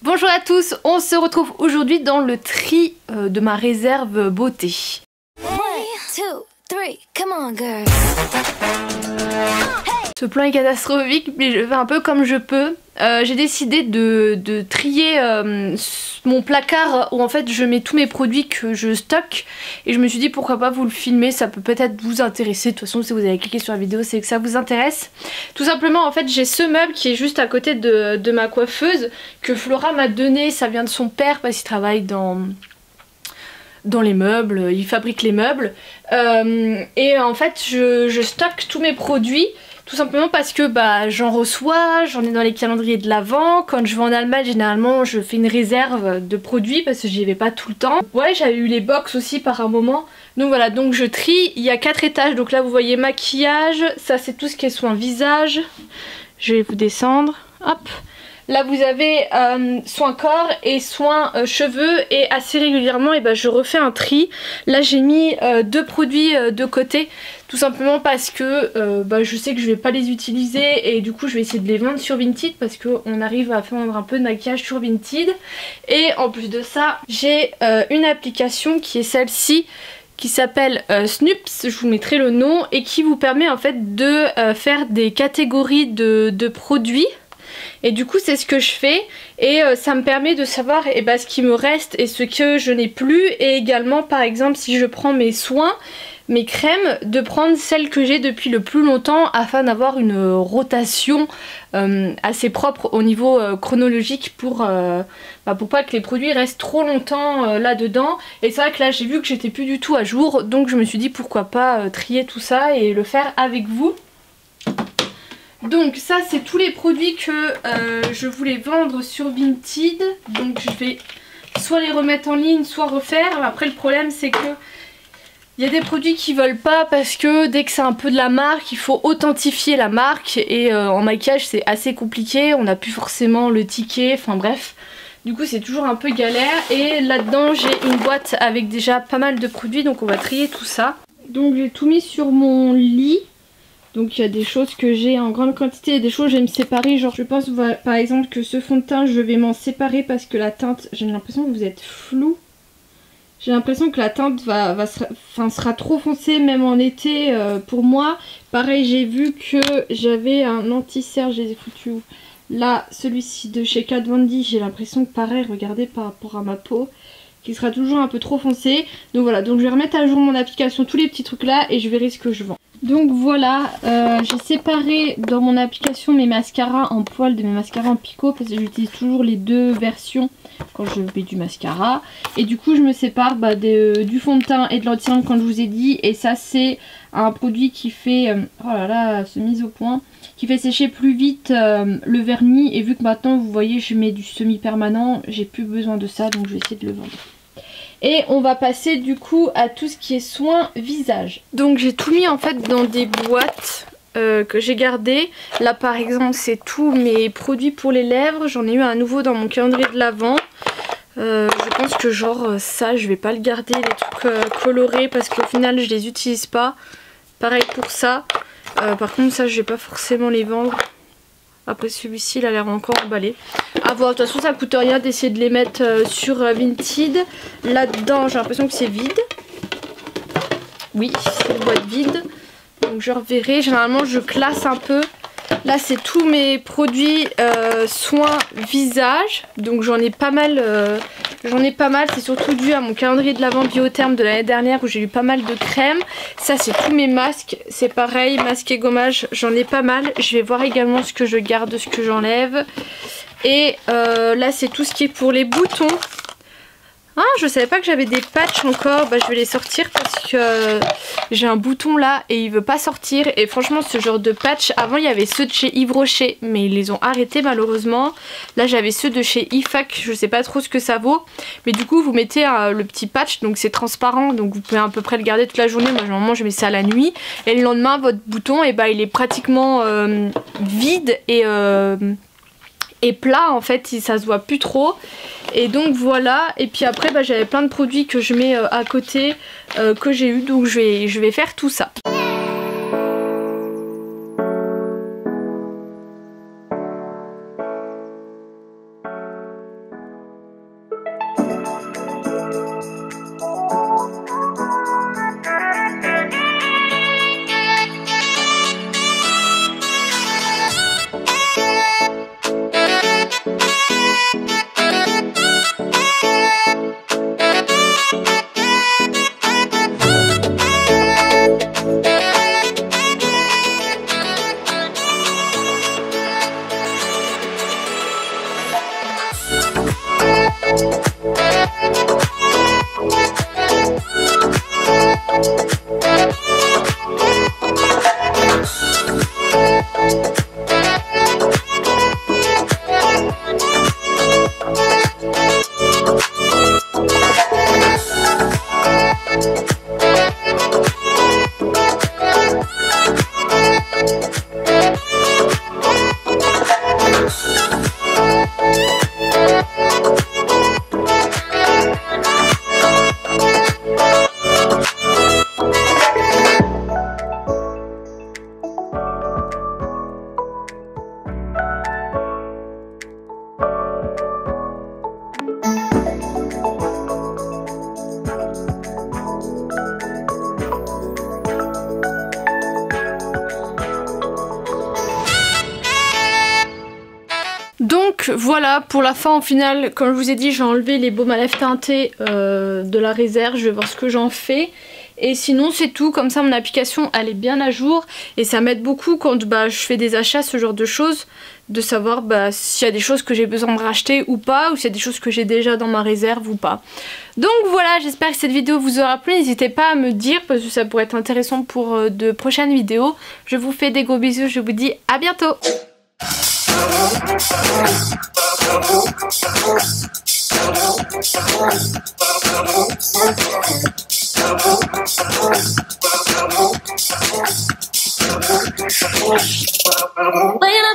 Bonjour à tous, on se retrouve aujourd'hui dans le tri de ma réserve beauté. 1, 2, 3, come on girls. Ce plan est catastrophique mais je fais un peu comme je peux. J'ai décidé de trier mon placard où en fait je mets tous mes produits que je stocke et je me suis dit pourquoi pas vous le filmer, ça peut peut-être vous intéresser. De toute façon si vous avez cliqué sur la vidéo c'est que ça vous intéresse. Tout simplement en fait j'ai ce meuble qui est juste à côté de ma coiffeuse que Flora m'a donné, ça vient de son père parce qu'il travaille dans les meubles, il fabrique les meubles et en fait je stocke tous mes produits. Tout simplement parce que j'en reçois, j'en ai dans les calendriers de l'Avent. Quand je vais en Allemagne, généralement, je fais une réserve de produits parce que j'y vais pas tout le temps. Ouais, j'avais eu les box aussi par un moment. Donc voilà, donc je trie. Il y a 4 étages. Donc là, vous voyez maquillage. Ça, c'est tout ce qui est soin visage. Je vais vous descendre. Hop. Là vous avez soins corps et soins cheveux et assez régulièrement je refais un tri. Là j'ai mis 2 produits de côté tout simplement parce que je sais que je vais pas les utiliser et du coup je vais essayer de les vendre sur Vinted parce qu'on arrive à vendre un peu de maquillage sur Vinted. Et en plus de ça j'ai une application qui est celle-ci qui s'appelle Snoops, je vous mettrai le nom, et qui vous permet en fait de faire des catégories de produits. Et du coup c'est ce que je fais et ça me permet de savoir ce qui me reste et ce que je n'ai plus. Et également par exemple si je prends mes soins, mes crèmes, de prendre celles que j'ai depuis le plus longtemps afin d'avoir une rotation assez propre au niveau chronologique pour pas que les produits restent trop longtemps là-dedans. Et c'est vrai que là j'ai vu que j'étais plus du tout à jour, donc je me suis dit pourquoi pas trier tout ça et le faire avec vous. Donc ça c'est tous les produits que je voulais vendre sur Vinted. Donc je vais soit les remettre en ligne soit refaire. Après le problème c'est que il y a des produits qui veulent pas parce que dès que c'est un peu de la marque il faut authentifier la marque. Et en maquillage c'est assez compliqué, on n'a plus forcément le ticket, enfin bref. Du coup c'est toujours un peu galère. Et là-dedans j'ai une boîte avec déjà pas mal de produits, donc on va trier tout ça. Donc j'ai tout mis sur mon lit. Donc il y a des choses que j'ai en grande quantité et des choses je vais me séparer. Genre je pense par exemple que ce fond de teint je vais m'en séparer parce que la teinte, j'ai l'impression que vous êtes flou. J'ai l'impression que la teinte sera trop foncée même en été pour moi. Pareil j'ai vu que j'avais un anti-cerge, je les ai foutus où? Là celui-ci de chez Kat Von D, j'ai l'impression que pareil, regardez par rapport à ma peau, qui sera toujours un peu trop foncé. Donc voilà, donc je vais remettre à jour mon application, tous les petits trucs là et je verrai ce que je vends. Donc voilà, j'ai séparé dans mon application mes mascaras en poils de mes mascaras en picot parce que j'utilise toujours les deux versions quand je mets du mascara. Et du coup je me sépare du fond de teint et de l'anti-rince comme je vous ai dit. Et ça c'est un produit qui fait, oh là là, se mise au point, qui fait sécher plus vite le vernis. Et vu que maintenant vous voyez je mets du semi-permanent, j'ai plus besoin de ça, donc je vais essayer de le vendre. Et on va passer du coup à tout ce qui est soins visage. Donc j'ai tout mis en fait dans des boîtes que j'ai gardées. Là par exemple c'est tous mes produits pour les lèvres. J'en ai eu un nouveau dans mon calendrier de l'Avent. Je pense que genre ça je vais pas le garder, les trucs colorés, parce qu'au final je les utilise pas. Pareil pour ça. Par contre ça je vais pas forcément les vendre. Après celui-ci il a l'air encore emballé. À voir, de toute façon ça coûte rien d'essayer de les mettre sur Vinted. Là-dedans j'ai l'impression que c'est vide. Oui, c'est une boîte vide. Donc je reverrai, généralement je classe un peu. Là c'est tous mes produits soins visage. Donc j'en ai pas mal. C'est surtout dû à mon calendrier de l'Avent Biotherme de l'année dernière où j'ai eu pas mal de crèmes. Ça c'est tous mes masques, c'est pareil, masque et gommage, j'en ai pas mal. Je vais voir également ce que je garde, ce que j'enlève. Et là c'est tout ce qui est pour les boutons. Ah, je savais pas que j'avais des patchs encore. Je vais les sortir parce que j'ai un bouton là et il veut pas sortir. Et franchement ce genre de patch, avant il y avait ceux de chez Yves Rocher mais ils les ont arrêtés malheureusement. Là j'avais ceux de chez IFAC, je sais pas trop ce que ça vaut. Mais du coup vous mettez le petit patch, donc c'est transparent, donc vous pouvez à peu près le garder toute la journée. Moi généralement je mets ça la nuit. Et le lendemain votre bouton il est pratiquement vide et plat en fait, ça se voit plus trop. Et donc voilà, et puis après j'avais plein de produits que je mets à côté que j'ai eu, donc je vais faire tout ça. Donc voilà pour la fin au final, comme je vous ai dit j'ai enlevé les baumes à lèvres teintés de la réserve, je vais voir ce que j'en fais. Et sinon c'est tout, comme ça mon application elle est bien à jour et ça m'aide beaucoup quand je fais des achats, ce genre de choses, de savoir s'il y a des choses que j'ai besoin de racheter ou pas, ou s'il y a des choses que j'ai déjà dans ma réserve ou pas. Donc voilà, j'espère que cette vidéo vous aura plu, n'hésitez pas à me dire parce que ça pourrait être intéressant pour de prochaines vidéos. Je vous fais des gros bisous, je vous dis à bientôt. When